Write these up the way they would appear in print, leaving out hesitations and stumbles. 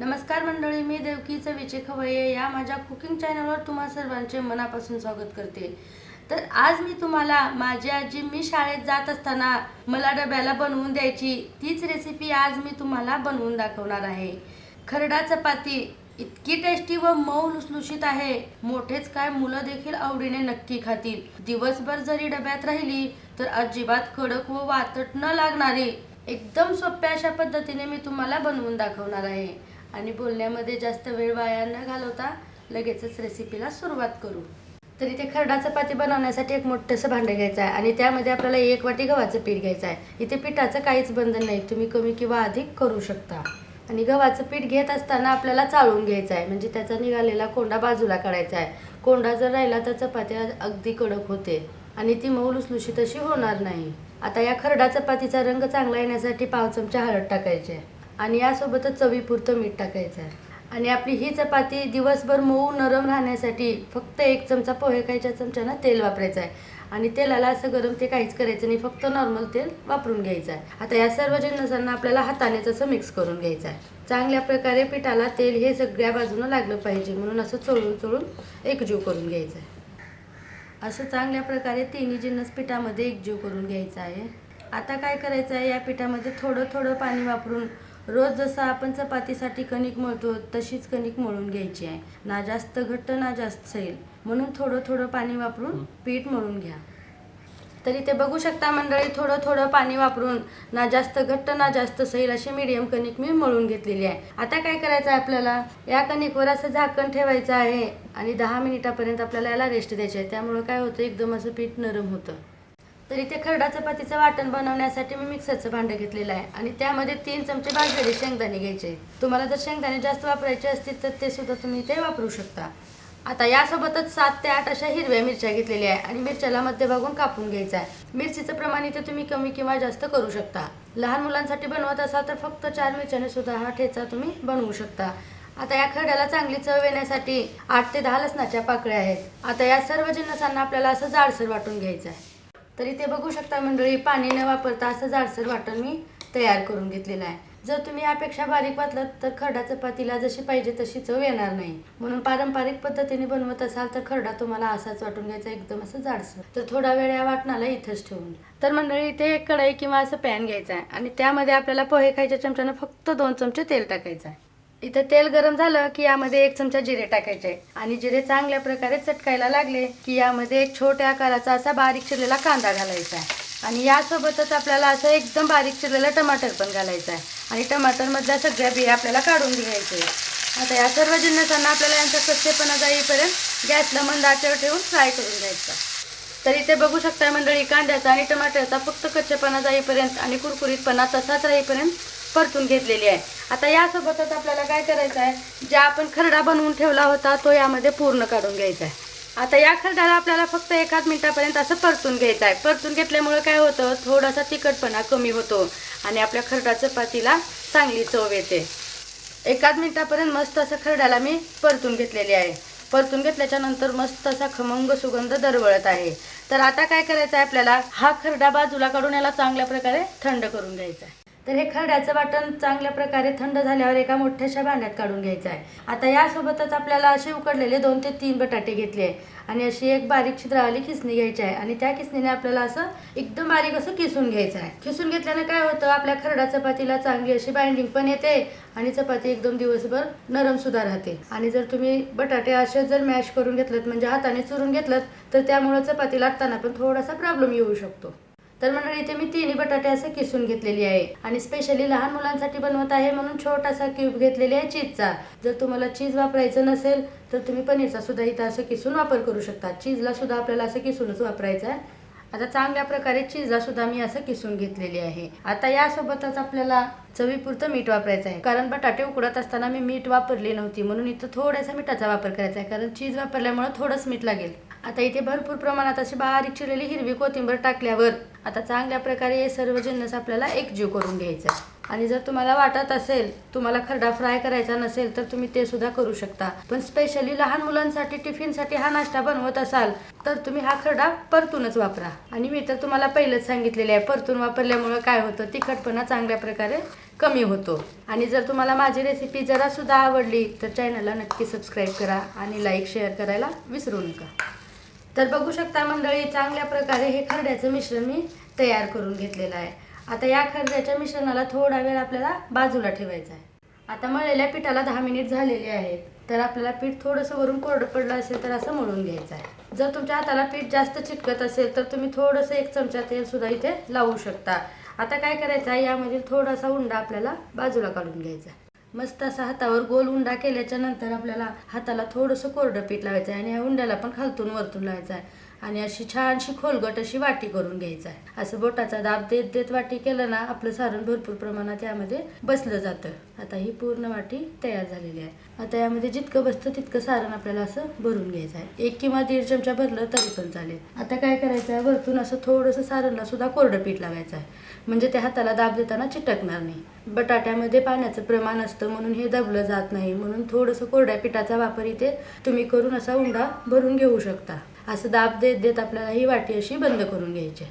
नमस्कार मंडळी, मी देवकी चवीचे खवय्ये या माझ्या कुकिंग चॅनलवर तुम्हा सर्वांचे मनापासून स्वागत करते। तर आज मी तुम्हाला माझी आजी मी शाळेत जात असताना मला डब्याला बनवून द्यायची तीच रेसिपी आज मी तुम्हाला बनवून दाखवणार आहे। खरडा चपाती इतकी टेस्टी व मऊ लुसलुशीत आहे, मोठेच काय मुलं देखील आवडीने नक्की खातील। दिवसभर जरी डब्यात राहिली तर अजिबात कडक व वातट न लागणारी एकदम सोप्या अशा पद्धतीने मी तुम्हाला बनवून दाखवणार आहे। आणि बोलण्यामध्ये जास्त वेळ वाया न घालवता लगेचच रेसिपीला सुरुवात करू। तर इथे खरडा चपाती बनवण्यासाठी एक मोठंसं भांडं घ्यायचं आहे आणि त्यामध्ये आपल्याला 1 वाटी गव्हाचं पीठ घ्यायचं आहे। इथे पिठाचं काहीच बंधन नाही, तुम्ही कमी किंवा अधिक करू शकता। आणि गव्हाचं पीठ घेत असताना आपल्याला चाळून घ्यायचं आहे, म्हणजे त्याचा निघालेला कोंडा बाजूला काढायचा आहे। कोंडा जर राहिला तर चपाती अगदी कडक होते आणि ती मऊ लुसलुशीत अशी होणार नाही। आता या खरडा चपातीचा रंग चांगला येण्यासाठी पाव चमचा हळद टाकायची आहे आणि यासोबतच चवीपुरतं मीठ टाकायचं आहे। आणि आपली ही चपाती दिवसभर मऊ नरम राहण्यासाठी फक्त 1 चमचा पोहे खायच्या चमच्यानं तेल वापरायचं आहे आणि तेलाला असं गरम ते काहीच करायचं नाही, फक्त नॉर्मल तेल वापरून घ्यायचं आहे। आता या सर्व जिन्नसांना आपल्याला हातानेच असं मिक्स करून घ्यायचं आहे। चांगल्या प्रकारे पिठाला तेल हे सगळ्या बाजूनं लागलं पाहिजे, म्हणून असं चोळून चोळून एकजीव करून घ्यायचं आहे। असं चांगल्या प्रकारे तिन्ही जिन्नस पिठामध्ये एकजीव करून घ्यायचं आहे। आता काय करायचं आहे, या पिठामध्ये थोडं थोडं पाणी वापरून रोज जसं आपण चपातीसाठी कणिक मळतो तशीच कणिक मळून घ्यायची आहे। ना जास्त घट्ट ना जास्त सैल, म्हणून थोडं थोडं पाणी वापरून पीठ मळून घ्या। तर इथे बघू शकता मंडळी, थोडं थोडं पाणी वापरून ना जास्त घट्ट ना जास्त सैल अशी मीडियम कणिक मी मळून घेतलेली आहे। आता काय करायचं आहे, आपल्याला या कणिकवर असं झाकण ठेवायचं आहे आणि 10 मिनिटापर्यंत आपल्याला याला रेस्ट द्यायची आहे। त्यामुळे काय होतं, एकदम असं पीठ नरम होतं। तर इथे खरडा चपातीचं वाटण बनवण्यासाठी मी मिक्सरचं भांडं घेतलेलं आहे आणि त्यामध्ये 3 चमचे भाजलेले शेंगदाणे घ्यायचे। तुम्हाला जर शेंगदाणे जास्त वापरायचे असतील तर ते सुद्धा तुम्ही ते वापरू शकता। आता यासोबतच 7 ते 8 अशा हिरव्या मिरच्या घेतलेल्या आहे आणि मिरच्याला मध्यभागून कापून घ्यायचं आहे। मिरचीचं प्रमाण इथे तुम्ही कमी किंवा जास्त करू शकता। लहान मुलांसाठी बनवत असाल तर फक्त 4 मिरच्याने सुद्धा हा ठेचा तुम्ही बनवू शकता। आता या खरड्याला चांगली चव येण्यासाठी 8 ते 10 लसणाच्या पाकळ्या आहेत। आता या सर्व जिन्नसांना आपल्याला असं जाडसर वाटून घ्यायचं आहे। तर इथे बघू शकता मंडळी, पाणी न वापरता असं जाडसर वाटण मी तयार करून घेतलेलं आहे। जर तुम्ही यापेक्षा बारीक वाटलं तर खरडा चपातीला जशी पाहिजे तशी चव येणार नाही, म्हणून पारंपरिक पद्धतीने बनवत असाल तर खरडा तुम्हाला असाच वाटून घ्यायचा, एकदम असं जाडसर। तर थोडा वेळ या वाटणाला इथंच ठेवून, तर मंडळी इथे एक कढई किंवा असं पॅन घ्यायचा आहे आणि त्यामध्ये आपल्याला पोहे खायच्या चमच्यानं फक्त 2 चमचे तेल टाकायचं आहे। इथे तेल गरम झालं की यामध्ये 1 चमचा जिरे टाकायचे आणि जिरे चांगल्या प्रकारे चटकायला लागले की यामध्ये एक छोट्या आकाराचा असा बारीक चिरलेला कांदा घालायचा आहे आणि यासोबतच आपल्याला असं एकदम बारीक चिरलेलं टमाटर पण घालायचं आहे आणि टमाटरमधल्या सगळ्या बिया आपल्याला काढून घ्यायचे। आता या सर्व जिन्नसांना आपल्याला यांचा कच्चेपणा जाईपर्यंत गॅसला मंद आचेवर ठेवून फ्राय करून घ्यायचा। तर इथे बघू शकता मंडळी, कांद्याचा आणि टमाटरचा फक्त कच्चेपणा जाईपर्यंत आणि कुरकुरीतपणा तसाच राहीपर्यंत परतून घेतलेली आहे। आता यासोबतच आपल्याला काय करायचं आहे, ज्या आपण खरडा बनवून ठेवला होता तो यामध्ये पूर्ण काढून घ्यायचा आहे। आता या खरड्याला आपल्याला फक्त 1 मिनिटापर्यंत असं परतून घ्यायचं आहे। परतून घेतल्यामुळे काय होतं, थोडासा तिखटपणा कमी होतो आणि आपल्या खरडा चपातीला चांगली चव येते। 1 मिनिटापर्यंत मस्त असं खरड्याला मी परतून घेतलेली आहे। परतून घेतल्याच्या नंतर मस्त असा खमंग सुगंध दरवळत आहे। तर आता काय करायचं आहे, आपल्याला हा खरडा बाजूला काढून याला चांगल्या प्रकारे थंड करून घ्यायचा आहे। तर हे खरड्याचं वाटण चांगल्या प्रकारे थंड झाल्यावर एका मोठ्याशा भांड्यात काढून घ्यायचं आहे। आता यासोबतच आपल्याला असे उकडलेले 2 ते 3 बटाटे घेतले आणि अशी एक बारीक छिद्रावाली खिसणी घ्यायची आहे आणि त्या खिसणीने आपल्याला असं एकदम बारीक असं किसून घ्यायचं आहे। किसून घेतल्याने काय होतं, आपल्या खरडा चपातीला चांगली अशी बाइंडिंग पण येते आणि चपाती एकदम दिवसभर नरम सुद्धा राहते। आणि जर तुम्ही बटाटे असे जर मॅश करून घेतलेत, म्हणजे हाताने चुरून घेतलेत, तर त्यामुळे चपाती लाटताना पण थोडासा प्रॉब्लेम येऊ शकतो। तर मंडळी इथे मी 3 बटाटे असे किसून घेतलेली आहे आणि स्पेशली लहान मुलांसाठी बनवत आहे म्हणून छोटासा क्यूब घेतलेला आहे चीजचा। जर तुम्हाला चीज वापरायचं नसेल तर तुम्ही पनीरचा सुद्धा इथं असं किसून वापर करू शकता। चीजला सुद्धा आपल्याला असं किसूनच वापरायचं आहे। आता चांगल्या प्रकारे चीजला सुद्धा मी असं किसून घेतलेली आहे। आता यासोबतच आपल्याला चवीपुरतं मीठ वापरायचं आहे, कारण बटाटे उकडत असताना मी मीठ वापरले नव्हती, म्हणून इथं थोड्यासा मिठाचा वापर करायचा आहे, कारण चीज वापरल्यामुळे थोडंच मीठ लागेल। आता इथे भरपूर प्रमाणात अशी बारीक चिरलेली हिरवी कोथिंबीर टाकल्यावर आता चांगल्या प्रकारे हे सर्व जिन्नस आपल्याला एकजीव करून घ्यायचं आहे। आणि जर तुम्हाला वाटत असेल, तुम्हाला खरडा फ्राय करायचा नसेल तर तुम्ही ते सुद्धा करू शकता, पण स्पेशली लहान मुलांसाठी टिफिनसाठी हा नाश्ता बनवत असाल तर तुम्ही हा खरडा परतूनच वापरा। आणि मी तर तुम्हाला पहिलेच सांगितलेले आहे, परतून वापरल्यामुळे काय होतं, तिखटपणा चांगल्या प्रकारे कमी होतो. आणि जर तुम्हाला माझी रेसिपी जरासुद्धा आवडली तर चॅनलला नक्की सबस्क्राईब करा आणि लाईक शेअर करायला विसरू नका. तर बघू शकता मंडळी, चांगल्या प्रकारे हे खरड्याचं मिश्रण मी तयार करून घेतलेलं आहे. आता या खरड्याच्या मिश्रणाला थोडा वेळ आपल्याला बाजूला ठेवायचा आहे. आता मळलेल्या पिठाला 10 मिनिट झालेले आहेत. तर आपल्याला पीठ थोडंसं वरून कोरडं पडलं असेल तर असं मळून घ्यायचं आहे. जर तुमच्या हाताला पीठ जास्त चिटकत असेल तर तुम्ही थोडंसं 1 चमचा तेलसुद्धा इथे लावू शकता. आता काय करायचं आहे, यामधील थोडासा उंडा आपल्याला बाजूला काढून घ्यायचा. मस्त असा हातावर गोल उंडा केल्याच्या नंतर आपल्याला हाताला थोडंसं कोरडं पीठ लावायचं आहे आणि ह्या उंड्याला पण खालतून वरतून लावायचं आहे आणि अशी छानशी खोलगट अशी वाटी करून घ्यायचं आहे. असं बोटाचा दाब देत देत वाटी केलं ना, आपलं सारण भरपूर प्रमाणात यामध्ये बसलं जातं. आता ही पूर्ण वाटी तयार झालेली आहे. आता यामध्ये जितकं बसतं तितकं सारण आपल्याला असं भरून घ्यायचं आहे. 1 किंवा 1.5 चमचा भरलं तरी पण चालेल. आता काय करायचं आहे, वरतून असं थोडंसं सारणला सुद्धा कोरडं पीठ लावायचं आहे, म्हणजे ते हाताला दाब देताना चिटकणार नाही. बटाट्यामध्ये पाण्याचं प्रमाण असतं म्हणून हे दबलं जात नाही, म्हणून थोडंसं कोरड्या पिठाचा वापर इथे तुम्ही करून असा उंडा भरून घेऊ शकता. असं दाब देत देत आपल्याला ही वाटी अशी बंद करून घ्यायची.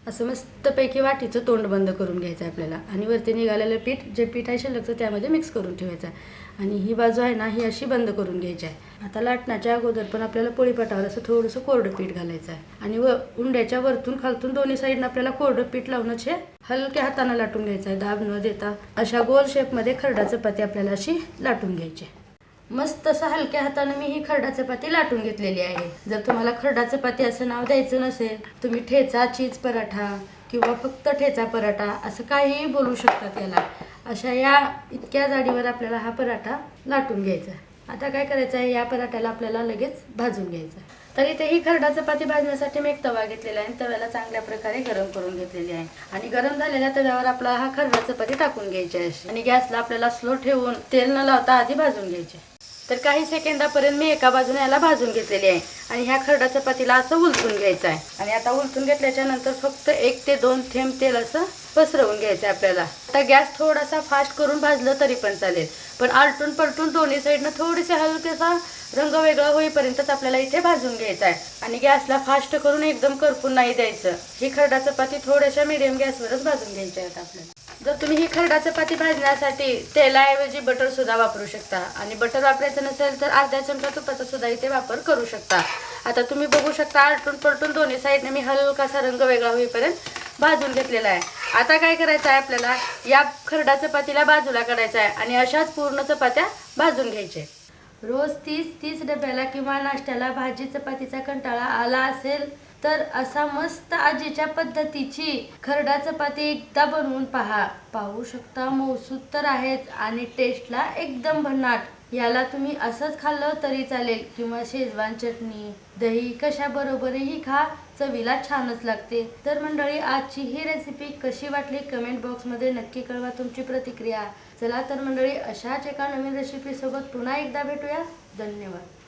असं मस्तपैकी वाटीचं तोंड बंद करून घ्यायचं आहे आपल्याला आणि वरती निघालेलं पीठ, जे पीठ आहे शिल्लकचं, त्यामध्ये मिक्स करून ठेवायचं आहे आणि ही बाजू आहे ना, ही अशी बंद करून घ्यायची आहे. आता लाटण्याच्या अगोदर पण आपल्याला पोळीपाटावर असं थोडंसं कोरडं पीठ घालायचं आहे आणि उंड्याच्या वरतून खालतून दोन्ही साईडनं आपल्याला कोरडं पीठ लावूनच हे हलक्या हाताने लाटून घ्यायचं आहे, दाब न देता. अशा गोल शेपमध्ये खरडा चपाती आपल्याला अशी लाटून घ्यायची. मस्त असं हलक्या हाताने मी ही खरडा चपाती लाटून घेतलेली आहे. जर तुम्हाला खरडा चपाती असं नाव द्यायचं नसेल, तुम्ही ठेचा चीज पराठा किंवा फक्त ठेचा पराठा असं काहीही बोलू शकतात याला. अशा या इतक्या जाडीवर आपल्याला हा पराठा लाटून घ्यायचा. आता काय करायचं आहे, या पराठ्याला आपल्याला लगेच भाजून घ्यायचं. तर इथे ही खरडा चपाती भाजण्यासाठी मी 1 तवा घेतलेला आहे. तव्याला चांगल्या प्रकारे गरम करून घेतलेली आहे आणि गरम झालेल्या तव्यावर आपला हा खरडा चपाती टाकून घ्यायची आहे आणि गॅसला आपल्याला स्लो ठेवून तेल न लावता आधी भाजून घ्यायचे. तर काही सेकंदापर्यंत मी एका बाजूने याला भाजून घेतलेली आहे आणि ह्या खरडा चपातीला असं उलटून घ्यायचं आहे. आणि आता उलटून घेतल्याच्या नंतर फक्त 1 ते 2 थेंब तेल असं पसरवून घ्यायचं आहे आपल्याला. आता गॅस थोडासा फास्ट करून भाजलं तरी पण चालेल, पण आलटून पलटून दोन्ही साईडनं थोडीसे हलकेसा रंग वेगळा होईपर्यंतच आपल्याला इथे भाजून घ्यायचं आहे आणि गॅसला फास्ट करून एकदम करपून नाही द्यायचं. ही खरडा चपाती थोड्याशा मीडियम गॅसवरच भाजून घ्यायची आहेत आपल्याला. जर तुम्ही ही खरडा चपाती भाजण्यासाठी तेलाऐवजी बटर सुद्धा वापरू शकता आणि बटर वापरायचं नसेल तर अर्धा चमचा तुपाचा सुद्धा इथे वापर करू शकता. आता तुम्ही बघू शकता, आलटून पलटून दोन्ही साईडने मी हलकासा रंग वेगळा होईपर्यंत भाजून घेतलेला आहे. आता काय करायचं आहे, आपल्याला या खरडा चपातीला बाजूला काढायचं आहे आणि अशाच पूर्ण चपात्या भाजून घ्यायच्या. रोज 30 डब्याला किंवा नाश्त्याला भाजी चपातीचा कंटाळा आला असेल तर असा मस्त आजीच्या पद्धतीची खरडा चपाती एकदा बनवून पहा. पाहू शकता, मऊसूत तर आहेच आणि टेस्टला एकदम भन्नाट. याला तुम्ही असंच खाल्लं तरी चालेल किंवा शेजवान चटणी, दही कशाबरोबरही खा, चवीला छानच लागते. तर मंडळी, आजची ही रेसिपी कशी वाटली कमेंट बॉक्समध्ये नक्की कळवा तुमची प्रतिक्रिया. चला तर मंडळी, अशाच एका नवीन रेसिपीसोबत पुन्हा एकदा भेटूया. धन्यवाद.